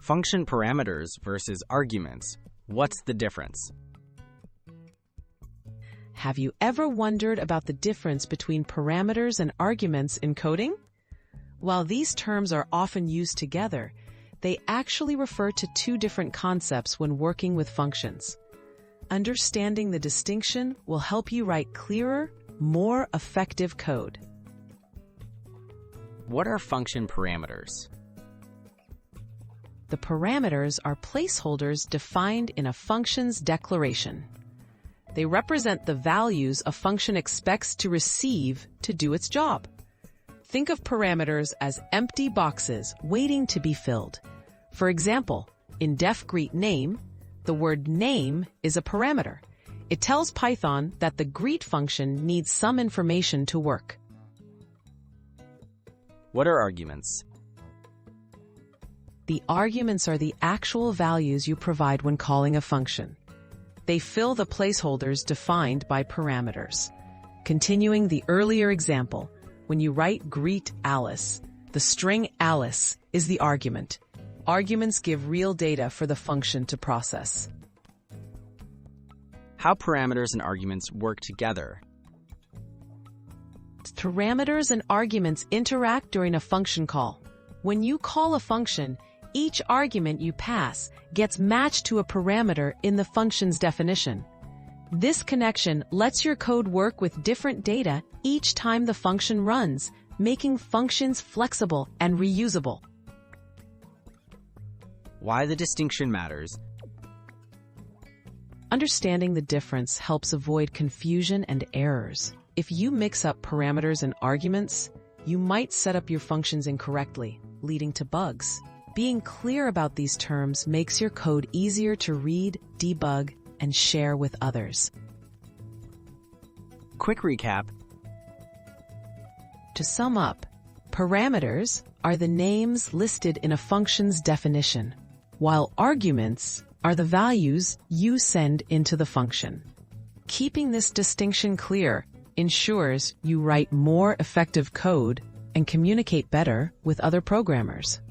Function parameters versus arguments. What's the difference? Have you ever wondered about the difference between parameters and arguments in coding? While these terms are often used together, they actually refer to two different concepts when working with functions. Understanding the distinction will help you write clearer, more effective code. What are function parameters? The parameters are placeholders defined in a function's declaration. They represent the values a function expects to receive to do its job. Think of parameters as empty boxes waiting to be filled. For example, in def greet name, the word name is a parameter. It tells Python that the greet function needs some information to work. What are arguments? The arguments are the actual values you provide when calling a function. They fill the placeholders defined by parameters. Continuing the earlier example, when you write greet Alice, the string Alice is the argument. Arguments give real data for the function to process. How parameters and arguments work together? Parameters and arguments interact during a function call. When you call a function, each argument you pass gets matched to a parameter in the function's definition. This connection lets your code work with different data each time the function runs, making functions flexible and reusable. Why the distinction matters? Understanding the difference helps avoid confusion and errors. If you mix up parameters and arguments, you might set up your functions incorrectly, leading to bugs. Being clear about these terms makes your code easier to read, debug, and share with others. Quick recap. To sum up, parameters are the names listed in a function's definition, while arguments are the values you send into the function. Keeping this distinction clear ensures you write more effective code and communicate better with other programmers.